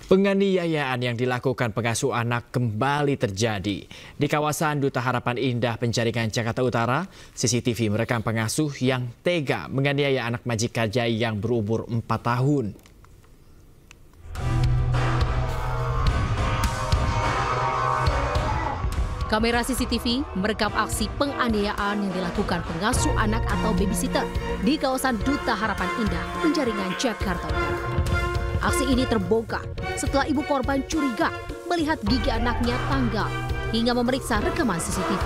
Penganiayaan yang dilakukan pengasuh anak kembali terjadi. Di kawasan Duta Harapan Indah, Penjaringan, Jakarta Utara, CCTV merekam pengasuh yang tega menganiaya anak majikannya yang berumur 4 tahun. Kamera CCTV merekam aksi penganiayaan yang dilakukan pengasuh anak atau babysitter di kawasan Duta Harapan Indah, Penjaringan, Jakarta Utara. Aksi ini terbongkar setelah ibu korban curiga melihat gigi anaknya tanggal hingga memeriksa rekaman CCTV.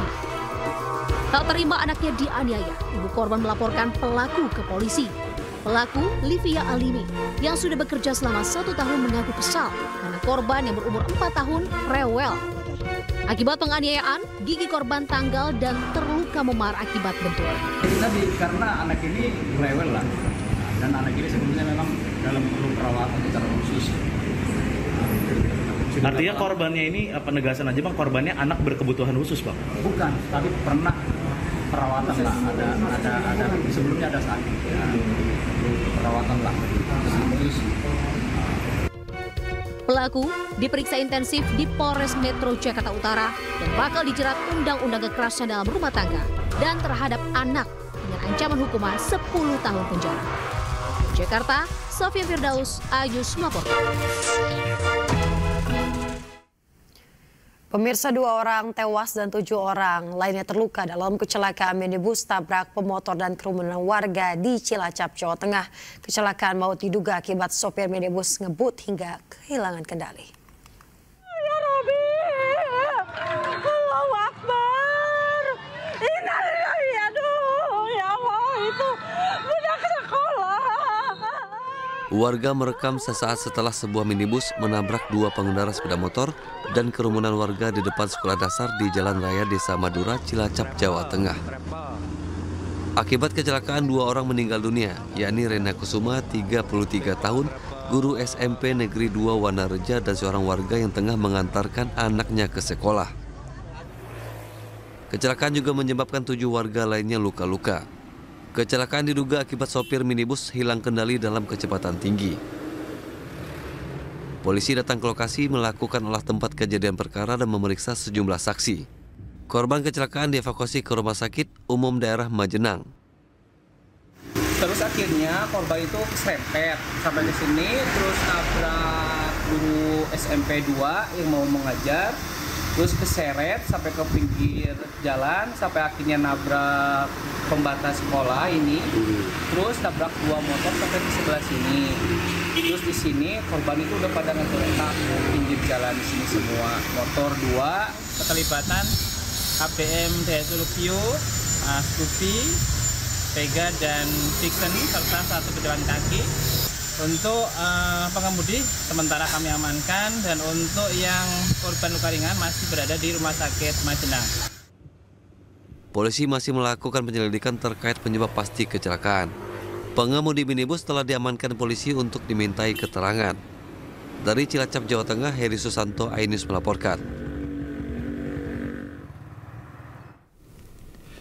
Tak terima anaknya dianiaya, ibu korban melaporkan pelaku ke polisi. Pelaku, Livia Alimi, yang sudah bekerja selama 1 tahun mengaku kesal karena korban yang berumur 4 tahun rewel. Akibat penganiayaan, gigi korban tanggal dan terluka memar akibat benturan. Tadi karena anak ini rewel lah, dan anak ini sebelumnya memang dalam perlu perawatan secara khusus. Artinya korbannya ini penegasan aja bang, korbannya anak berkebutuhan khusus bang? Bukan, tapi pernah perawatan lah, ada sebelumnya ada sakit, ya, perawatan lah. Pelaku diperiksa intensif di Polres Metro Jakarta Utara dan bakal dijerat Undang-Undang Kekerasan dalam Rumah Tangga dan terhadap anak dengan ancaman hukuman 10 tahun penjara. Jakarta, Sofia Firdaus, Ayus melaporkan. Pemirsa, 2 orang tewas dan 7 orang lainnya terluka dalam kecelakaan minibus tabrak pemotor dan kerumunan warga di Cilacap, Jawa Tengah. Kecelakaan maut diduga akibat sopir minibus ngebut hingga kehilangan kendali. Ya Rabbi, Allahu Akbar, innalillahi, aduh, ya Allah, itu budak sekolah. Warga merekam sesaat setelah sebuah minibus menabrak 2 pengendara sepeda motor dan kerumunan warga di depan sekolah dasar di Jalan Raya Desa Madura, Cilacap, Jawa Tengah. Akibat kecelakaan 2 orang meninggal dunia, yakni Rena Kusuma, 33 tahun, guru SMP Negeri 2 Wanareja, dan seorang warga yang tengah mengantarkan anaknya ke sekolah. Kecelakaan juga menyebabkan 7 warga lainnya luka-luka. Kecelakaan diduga akibat sopir minibus hilang kendali dalam kecepatan tinggi. Polisi datang ke lokasi melakukan olah tempat kejadian perkara dan memeriksa sejumlah saksi. Korban kecelakaan dievakuasi ke Rumah Sakit Umum Daerah Majenang. Terus akhirnya korban itu keserempet sampai di sini, terus nabrak guru SMP 2 yang mau mengajar, terus keseret sampai ke pinggir jalan, sampai akhirnya nabrak pembatas sekolah ini, terus nabrak 2 motor sampai ke sebelah sini. Terus di sini korban itu udah pada ngegeletak pinggir jalan di sini semua. Motor 2, keterlibatan KPM Daya Lupio, Scoopy, Vega dan Vixen serta 1 pejalan kaki. Untuk pengemudi sementara kami amankan, dan untuk yang korban luka ringan masih berada di Rumah Sakit Majenang. Polisi masih melakukan penyelidikan terkait penyebab pasti kecelakaan. Pengemudi minibus telah diamankan polisi untuk dimintai keterangan. Dari Cilacap, Jawa Tengah, Heri Susanto, Ainus melaporkan.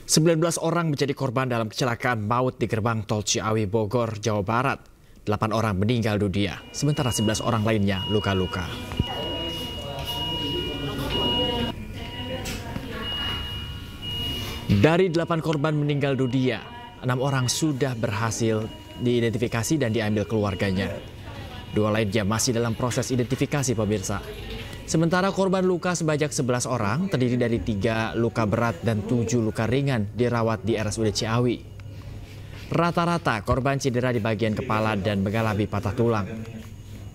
19 orang menjadi korban dalam kecelakaan maut di gerbang tol Ciawi, Bogor, Jawa Barat. 8 orang meninggal dunia, sementara 11 orang lainnya luka-luka. Dari 8 korban meninggal dunia, 6 orang sudah berhasil diidentifikasi dan diambil keluarganya. 2 lainnya masih dalam proses identifikasi, pemirsa. Sementara korban luka sebanyak 11 orang, terdiri dari 3 luka berat dan 7 luka ringan dirawat di RSUD Ciawi. Rata-rata korban cedera di bagian kepala dan mengalami patah tulang.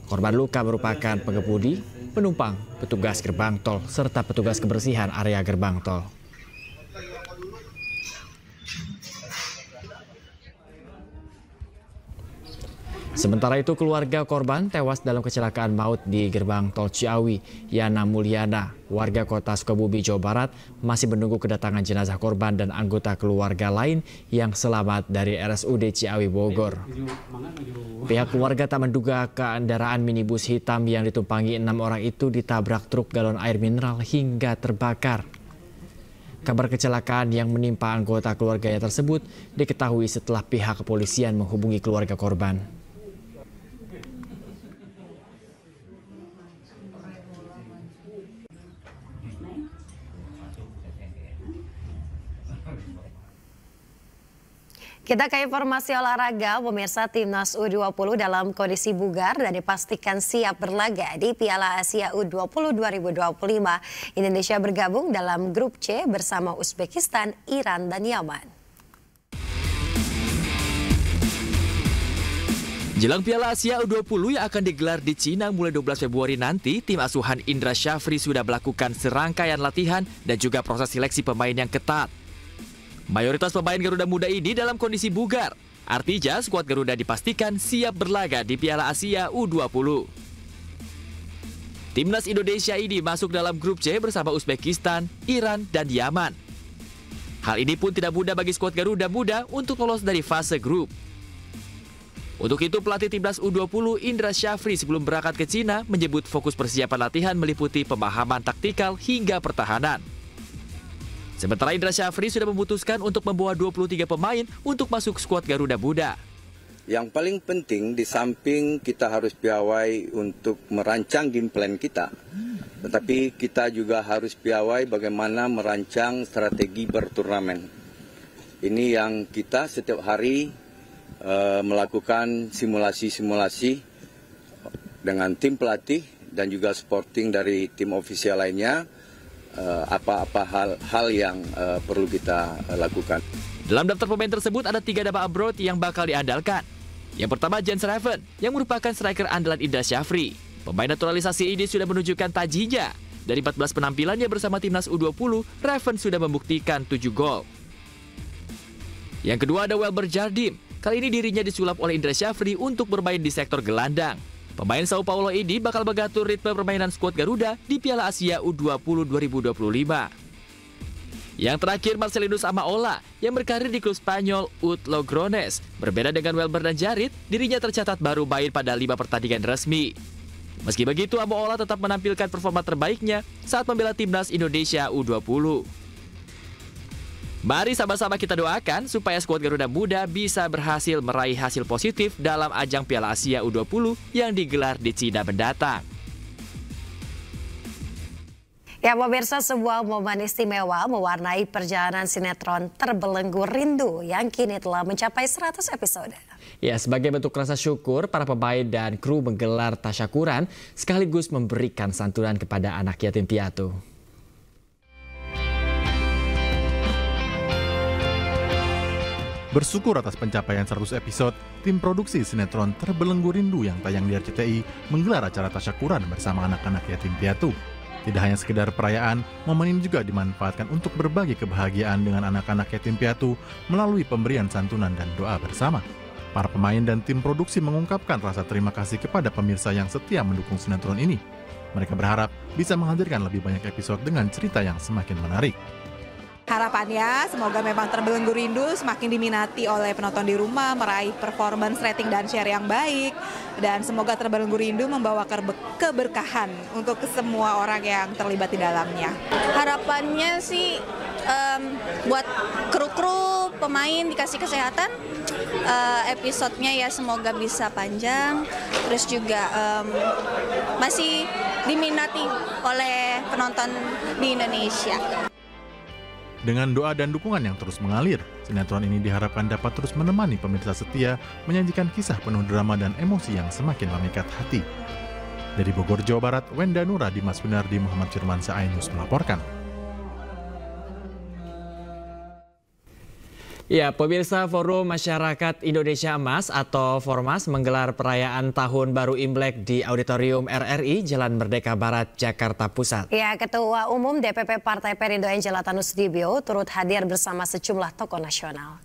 Korban luka merupakan pengemudi, penumpang, petugas gerbang tol, serta petugas kebersihan area gerbang tol. Sementara itu, keluarga korban tewas dalam kecelakaan maut di gerbang tol Ciawi, Yana Mulyana, warga kota Sukabumi, Jawa Barat, masih menunggu kedatangan jenazah korban dan anggota keluarga lain yang selamat dari RSUD Ciawi, Bogor. Pihak keluarga tak menduga kendaraan minibus hitam yang ditumpangi 6 orang itu ditabrak truk galon air mineral hingga terbakar. Kabar kecelakaan yang menimpa anggota keluarganya tersebut diketahui setelah pihak kepolisian menghubungi keluarga korban. Kita ke informasi olahraga, pemirsa. Timnas U20 dalam kondisi bugar dan dipastikan siap berlaga di Piala Asia U20 2025. Indonesia bergabung dalam grup C bersama Uzbekistan, Iran, dan Yaman. Jelang Piala Asia U20 yang akan digelar di Cina mulai 12 Februari nanti, tim asuhan Indra Syafri sudah melakukan serangkaian latihan dan juga proses seleksi pemain yang ketat. Mayoritas pemain Garuda Muda ini dalam kondisi bugar. Artinya skuad Garuda dipastikan siap berlaga di Piala Asia U20. Timnas Indonesia ini masuk dalam grup C bersama Uzbekistan, Iran, dan Yaman. Hal ini pun tidak mudah bagi skuad Garuda Muda untuk lolos dari fase grup. Untuk itu pelatih Timnas U20 Indra Syafri sebelum berangkat ke Cina menyebut fokus persiapan latihan meliputi pemahaman taktikal hingga pertahanan. Sementara Indra Syafri sudah memutuskan untuk membawa 23 pemain untuk masuk skuad Garuda Muda. Yang paling penting di samping kita harus piawai untuk merancang game plan kita, tetapi kita juga harus piawai bagaimana merancang strategi berturnamen. Ini yang kita setiap hari melakukan simulasi-simulasi dengan tim pelatih dan juga supporting dari tim ofisial lainnya. Apa-apa hal yang perlu kita lakukan. Dalam daftar pemain tersebut ada 3 nama abroad yang bakal diandalkan. Yang pertama Jens Raven yang merupakan striker andalan Indra Syafri. Pemain naturalisasi ini sudah menunjukkan tajinya. Dari 14 penampilannya bersama Timnas U20, Raven sudah membuktikan 7 gol. Yang kedua ada Welber Jardim. Kali ini dirinya disulap oleh Indra Syafri untuk bermain di sektor gelandang. Pemain Sao Paulo ini bakal mengatur ritme permainan skuad Garuda di Piala Asia U20 2025. Yang terakhir Marcelinus Amaola yang berkarir di klub Spanyol UD Logrones. Berbeda dengan Welber dan Jarit, dirinya tercatat baru main pada 5 pertandingan resmi. Meski begitu, Amaola tetap menampilkan performa terbaiknya saat membela Timnas Indonesia U20. Mari sama-sama kita doakan supaya skuad Garuda Muda bisa berhasil meraih hasil positif dalam ajang Piala Asia U20 yang digelar di Cina mendatang. Ya pemirsa, sebuah momen istimewa mewarnai perjalanan sinetron Terbelenggu Rindu yang kini telah mencapai 100 episode. Ya, sebagai bentuk rasa syukur, para pemain dan kru menggelar tasyakuran sekaligus memberikan santunan kepada anak yatim piatu. Bersyukur atas pencapaian 100 episode, tim produksi sinetron Terbelenggu Rindu yang tayang di RCTI menggelar acara tasyakuran bersama anak-anak yatim piatu. Tidak hanya sekedar perayaan, momen ini juga dimanfaatkan untuk berbagi kebahagiaan dengan anak-anak yatim piatu melalui pemberian santunan dan doa bersama. Para pemain dan tim produksi mengungkapkan rasa terima kasih kepada pemirsa yang setia mendukung sinetron ini. Mereka berharap bisa menghadirkan lebih banyak episode dengan cerita yang semakin menarik. Harapannya semoga memang Terbelenggu Rindu semakin diminati oleh penonton di rumah, meraih performance rating dan share yang baik, dan semoga Terbelenggu Rindu membawa keberkahan untuk semua orang yang terlibat di dalamnya. Harapannya sih buat kru-kru pemain dikasih kesehatan, episodenya ya semoga bisa panjang, terus juga masih diminati oleh penonton di Indonesia. Dengan doa dan dukungan yang terus mengalir, sinetron ini diharapkan dapat terus menemani pemirsa setia menyajikan kisah penuh drama dan emosi yang semakin memikat hati. Dari Bogor, Jawa Barat, Wenda Nura, Dimas Winardi, Muhammad Firmansyah, Ainus melaporkan. Ya, pemirsa, Forum Masyarakat Indonesia Emas atau Formas menggelar perayaan Tahun Baru Imlek di Auditorium RRI Jalan Merdeka Barat, Jakarta Pusat. Ya, Ketua Umum DPP Partai Perindo Angela Tanusudibio turut hadir bersama sejumlah tokoh nasional.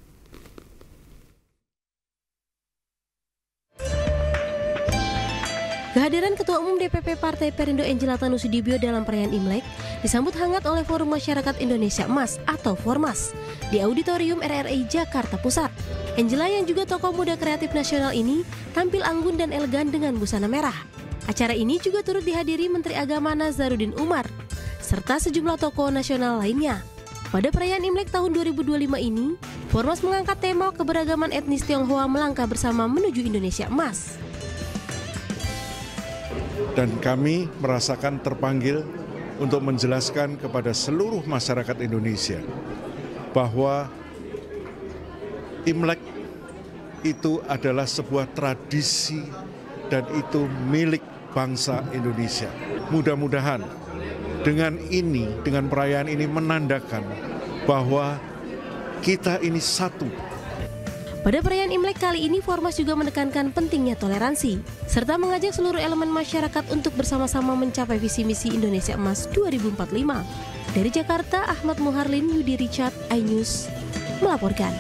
Kehadiran Ketua Umum DPP Partai Perindo Angela Tanusudibio dalam perayaan Imlek disambut hangat oleh Forum Masyarakat Indonesia Emas atau Formas di Auditorium RRI Jakarta Pusat. Angela yang juga tokoh muda kreatif nasional ini tampil anggun dan elegan dengan busana merah. Acara ini juga turut dihadiri Menteri Agama Nazaruddin Umar serta sejumlah tokoh nasional lainnya. Pada perayaan Imlek tahun 2025 ini, Formas mengangkat tema keberagaman etnis Tionghoa melangkah bersama menuju Indonesia Emas. Dan kami merasakan terpanggil untuk menjelaskan kepada seluruh masyarakat Indonesia bahwa Imlek itu adalah sebuah tradisi dan itu milik bangsa Indonesia. Mudah-mudahan dengan perayaan ini menandakan bahwa kita ini satu. Pada perayaan Imlek kali ini, Formas juga menekankan pentingnya toleransi, serta mengajak seluruh elemen masyarakat untuk bersama-sama mencapai visi misi Indonesia Emas 2045. Dari Jakarta, Ahmad Muharlin, Yudi Richard, iNews melaporkan.